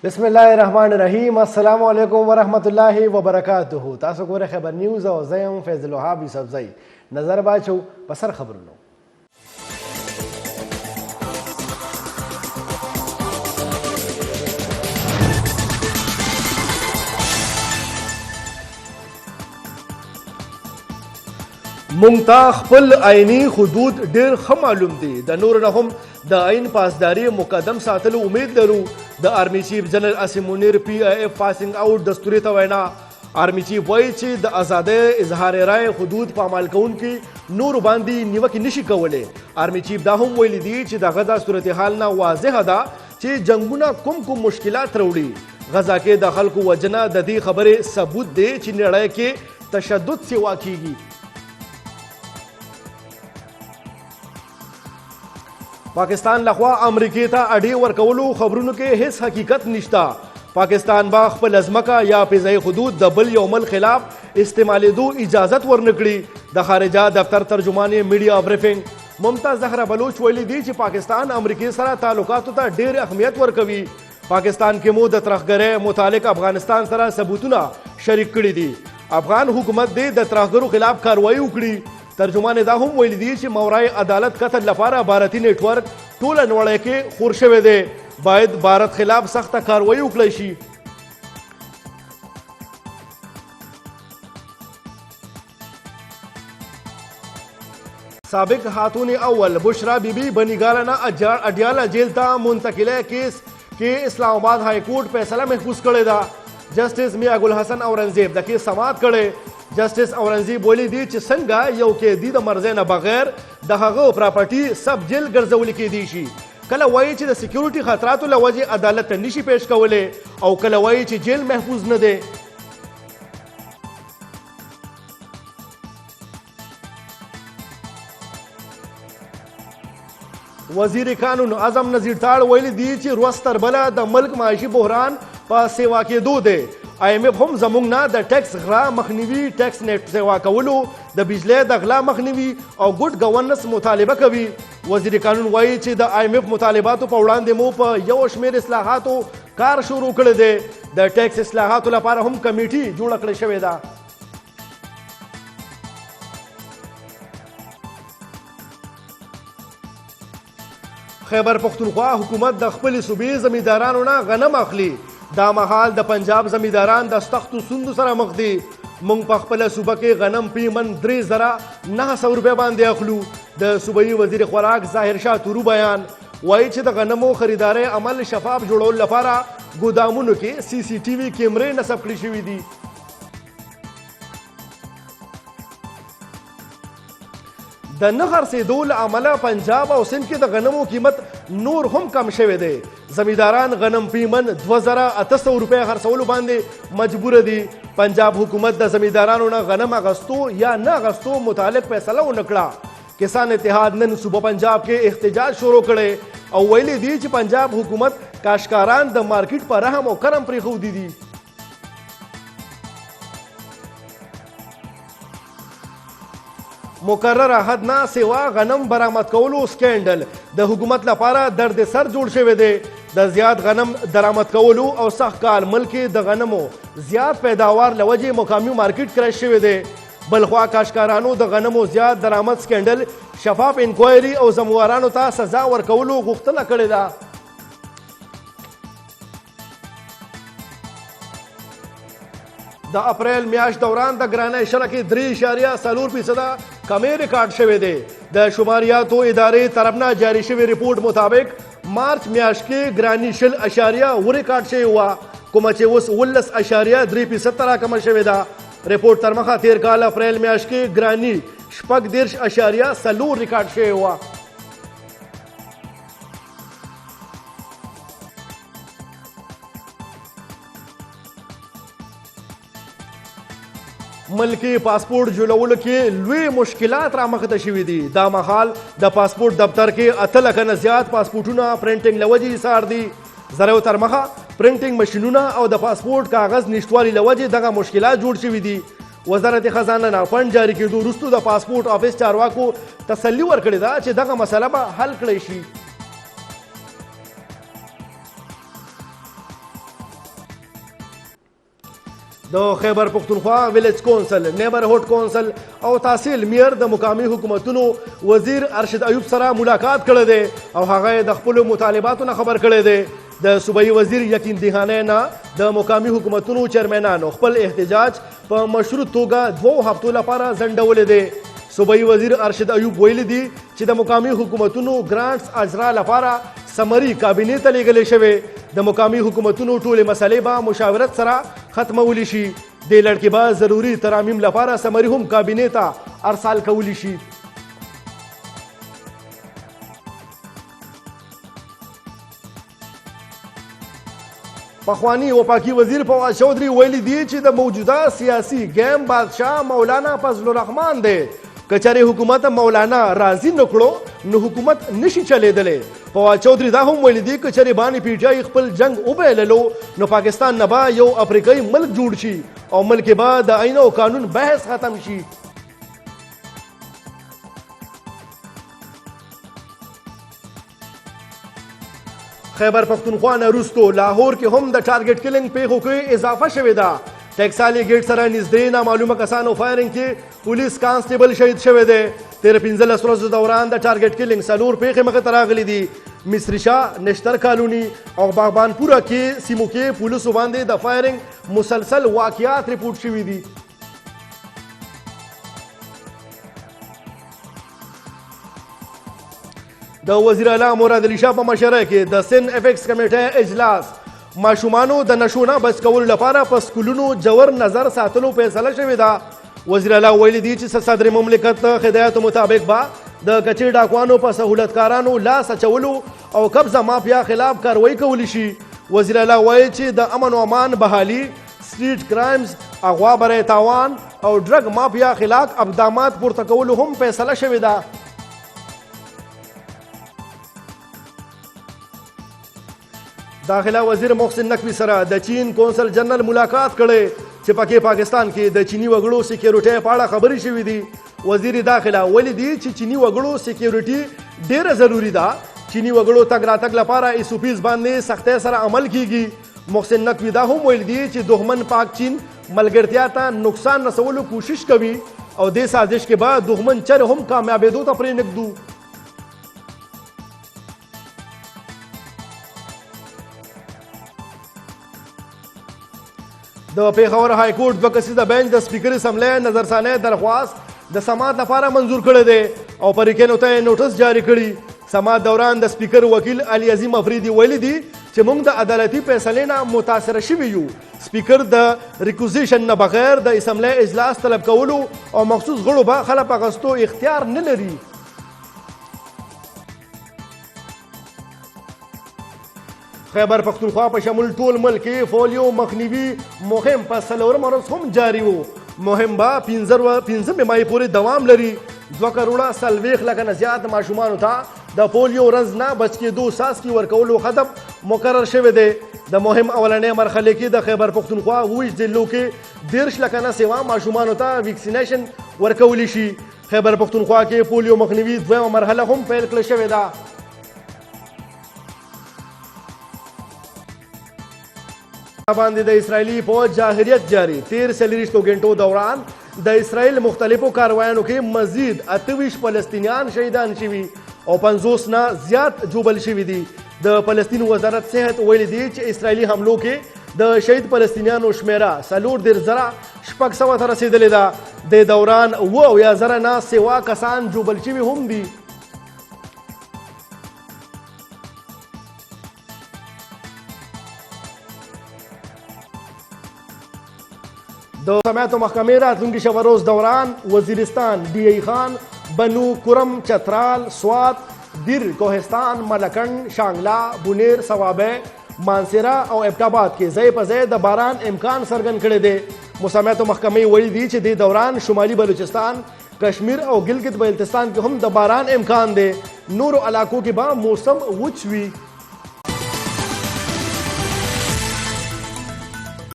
बिस्मिल्लाहिर्रहमानिर्रहीम अस्सलामु अलैकुम वरहमतुल्लाहि वबरकातुहू। तासो गोरे खबर न्यूज़ और ज़यम फैज़ल वहाब यूसुफज़ई नज़र बाचो पसर खबरनो। मुंगता खपल आइनी हुदूद ढेर ख मालूम दी द नूर न हम द आइन पासदारी मुकदम सातलू उम्मीद लरू। द army chief general Asim Munir PIF passing out दस्तूरी तवैना। आर्मी चीफ वही ची द आज़ादे इजहार राय हुदूद पामाल कौन की नूर बांदी निवकी निशी कवले। आर्मी चीफ दाहुम वही दी ची द गजा सूरत हाल ना वाज़ेह दा ची जंगुना कुम कुम मुश्किलात रौड़ी। गजा के दखल को वजना ददी खबरें सबूत दे ची लड़ाई के तशद्दुद से वाक़ीगी। पाकिस्तान लखवा अमरीकी ता अड़ी वर्कवलू खबरों के हिस हकीकत निश्ता। पाकिस्तान बा खपल अजमका या फिज़ाई हुदूद दबल यौमल खिलाफ इस्तेमाल दो इजाजत वर्नकड़ी। द खारिजा दफ्तर तर्जुमानी मीडिया ब्रीफिंग मुमताज जहरा बलूच वैली दी ची पाकिस्तान अमरीकी सरा ताल्लुकात ता ढेर अहमियत वर्कवी। पाकिस्तान के मुद तरहगरे मुतालिक अफगानिस्तान सरा सबूतना शरीक कड़ी दी। अफगान हुकूमत दे द तरहगरों खिलाफ कार्रवाई उकड़ी। तर्जुमान दाहुम वैली दी ची मौराए अदालत कतल लपारा भारती नेटवर्क टोल अनवड़े के खुरशे दे बायद भारत खिलाफ सख्त कार्रवाई उकलशी। साबिक खातून अव्वल बुशरा बीबी बनीगालाना अडियाला जेल ता मुंतकिल केस के इस्लामाबाद हाई कोर्ट फैसला महफूज करे दा। जस्टिस मियां गुल हसन औरंगजेब द केस समात करे। जस्टिस औरंगजेब बोली दी ची संगा यौ कैदी द मर्जे न बगैर द हगो प्रॉपर्टी सब जेल गर्जवली के दीशी। कल वही ची द सिक्योरिटी खतरात लवजे अदालत निशी पेश कवले और कल वही ची जेल महफूज न दे। वजीर कानून आजम नजीर ताड़ वैली दी ची रोस्तर बला द मुल्क माशी बहरान पा सेवा के दो दे। IMF हम जमुंगना द टैक्स गला मखनीवी टैक्स नेट सेवा कवलू द बिजली द गला मखनीवी और गुड गवर्नेंस मुतालिबा कवी। वजीर कानून वही ची द IMF मुतालिबातों पर उड़ान मो पर यौशमेर इस्लाहातों कार शुरू कर दे। द टैक्स इस्लाहातों लपारा हम कमेटी जोड़ कर शवेदा। खैबर पख्तूनख्वा हुकूमत द खपल सूबे जमींदारानों ना गनम अखली। दा महाल द पंजाब जमींदारान द सख्त सुंद सरा मखदी। मुंग पखपल सूबा के गनम पी मन 900 रुपये बांधे अखलू। द सूबाई वजीर खुराक जाहिर शाह तुरू बयान वही च द गनमो खरीदारे अमल शफाफ जोड़ोल लफारा गोदामुन के CCTV कैमरे नसब कड़ी शुवी दी। द नहर से दोल अमला पंजाब और सिंध के द गनमो कीमत नूर हम कम शवे दे। जमींदारान गनम पीमन 2800 रुपये हर सवलू बांधे मजबूर दी। पंजाब हुकूमत द जमींदारानों ना गनम अगस्तों या न अगस्तों मुतालिक फैसला नकड़ा। किसान इत्तेहाद ने सूबा पंजाब के एहतजाज शुरू करे और वैली दी ची पंजाब हुकूमत काश्तकारान द मार्केट पर रहम और करम प्रिखू दी। मुकर्रर हद ना सेवा गनम बरामद कौलू स्कैंडल द हुकूमत लपारा दर्द सर जोड़ शे दे। द ज्याद गनम दरामद कौलू और सख्कार मुल्क द गनमो ज्याद पैदावार लवजे मुकामी मार्केट क्रैश शे दे। बलख्वा काश्तकारानों द गनमो ज्याद दरामद स्कैंडल शफाफ इंक्वायरी और जमवारानों ता सजा वर कौलू गुख्तना करेदा। द अप्रैल म्याश दौरान द ग्राना इशरा के 3.4% कमे रिकॉर्ड शवे दे। द शुमारियात इदारे तरफना जारी शवे रिपोर्ट मुताबिक मार्च म्याश के ग्रानी शिल अशारिया वो रिकॉर्ड शे हुआ कुमचे उस 19.3% कम शवे दा। रिपोर्ट तरमखा तेर काल अप्रैल म्याश के ग्रानी शपक दिर्श अशारिया सलूर रिकॉर्ड शे हुआ। मुल्की पासपोर्ट जुलवल के लुई मुश्किलात रामखत शवी दी। दा महाल द पासपोर्ट दफ्तर के अतलकन ज्यादा पासपोर्टुना प्रिंटिंग लवजी सार दी। जरो तरमखा प्रिंटिंग मशीनुना और द पासपोर्ट कागज निश्तवाली लवजी दगा मुश्किलात जोड़ शवी दी। वजारत खजाना ना फंड जारी की रुस्तु द पासपोर्ट ऑफिस चारवाको तसल्ली वर्कड़ी दा ची दगा मसला हल कड़ी शी। د خیبر پختونخوا ویلیج کونسل، نیبرهوډ کونسل او تحصیل میر د مقامي حکومتونو وزیر ارشد ایوب سره ملاقات کړی دی او هغه د خپلو مطالباتو نه خبر کړی دی. د صوبایي وزیر یقین دهانی نه د مقامي حکومتونو چیرمنانو خپل احتجاج په مشروط توګه 2 هفتو لپاره ځنډولی دی. صوبایي وزیر ارشد ایوب ویلي دي چې د مقامي حکومتونو ګرانټس اجرا لپاره سمري کابینې ته لیږلی شوې. د مقامي حکومتونو ټولې مسلې به مشاورت سره ختمولی شي. دې لړ کې به ضروري ترامیم لپاره سمري هم کابینې ته ارسال کولی شي. پخوانی وفاقي وزیر فواد چودھری ویلي دي چې د موجوده سیاسي گیم بادشاه مولانا فضل الرحمن دی. کچاري حکومت مولانا راضي نکړو نو حکومت نشي چلیدلی. فواد چودھری دا هم ویلي دي کچاري بانی پی ټی آی خپل جنگ وبایللو نو پاکستان نه به یو افریقایي ملک جوړ شي او ملک به د آئین او قانون بحث ختم شي. خیبر پختونخوا نه وروستو لاهور کې هم د ټارګټ کلینګ پیښو کې اضافه شوې ده. ټیکسالي گیټ سره نږدې نامعلومه کسانو فایرنګ کې پولیس کانسټیبل شهید شوی دی. تیر 15 ورځو دوران د ټارګټ کلینګ 4 پیښې مخې ته راغلي دي. مصری شاه، نشتر کالوني او باغبانپوره کې سیمو کې پولیسو باندې د فایرنګ مسلسل واقعات ریپورټ شوي دي. د وزیر اعلی مراد علي شاه په مشره کې د سن افیکس کمیټه اجلاس ماشومانو د نشو نه بچ کولو لپاره په سکولونو جوور نظر ساتلو فیصله شوې ده. وزیر اعلی ویلي دي چې صدر مملکت هدایاتو مطابق به د کچې ډاکوانو په سهولتکارانو لاس اچولو او قبضه مافیا خلاف کاروایی کولی شي. وزیر اعلی وایي چې د امن و امان بحالي، سټریټ کرایمز، اغوا برای تاوان او ډرګ مافیا خلاف اقدامات پورته کولو هم فیصله شوې ده. داخله وزیر محسن نقوی سره د چین کونسل جنرال ملاقات کړي چې پکې پاکستان کې د چینی وګړو سکیورټي په اړه خبرې شوې دي. وزیر داخله ویلي دي چې چینی وګړو سکیورټي ډیره ضروری ده. چینی وګړو تګ راتګ لپاره ایس او پیز باندې سختۍ سره عمل کیږي. محسن نقوی دا هم ویل دي چې دښمن پاک چین ملګرتیا ته نقصان رسولو کوشش کوي او دې سازش کې به دښمن چر هم کامیابېدو ته پرې نږدو. د پیښور های کورټ 2 کسیزه بینچ د سپیکر اسمبلی نظرثانۍ درخواست د سماعت لپاره منظور کړی دی او پریکینو ته نوټس جاری کړي. سماعت دوران د سپیکر وکیل علي عظیم افریدي ویلي دي چې موږ د عدالتي فیصلې نه متاثره شوي یو. سپیکر د ریکوزیشن نه بغیر د اسمبلی اجلاس طلب کولو او مخصوص غړو به خلف اخیستو اختیار نه لري. خیبر پختونخوا په شمول ټول ملک کې پولیو مخنیوي مهم په 4 ورځ هم جاری وو. مهم به 15 مای پورې دوام لري. 2 کروڑه 40 لکه نه زیات ماشومانو ته د پولیو ورځ نه بچ کېدو څاڅکي ورکولو هدف مقرر شوی دی. د مهم اولنۍ مرحلې کې د خیبر پختونخوا 20 ضلعو کې 13 لکه نه سوا ماشومانو ته ویکسینیشن ورکولی شي. خیبر پختونخوا کې پولیو مخنیوي 2مه مرحله هم پیل کړل شوې ده. باندې د اسرائیلي فوج جاهریت جاری. 13 غنټو دوران د اسرائیل مختلفو کاروایانو کې مزید 28 فلسطینیان شهیدان شوي او 50 نه زیات جوبل شوي دي. د فلسطین وزارت صحت ویلي دي چې اسرائیلي حملو کې د شهید فلسطینیانو شمیره 4,600 ته رسیدلې ده. د دوران 7,000 نه سوا کسان جوبل شوي هم دي. د سمیعت محکمې راتلونکي شپه روز دوران وزیرستان، ډي ای خان، بنو، کرم، چترال، سوات، دیر، کوهستان، ملکنډ، شانګلا، بونیر، صوابه، مانسیرا او ابټاباد کې ځای په ځای د باران امکان څرګند کړی دی. مسمیعت محکمې ویلي دي چې د دوران شمالي بلوچستان، کشمیر او ګلګت بلتستان کې هم د باران امکان دی. نورو علاقو کې به موسم وچ وي.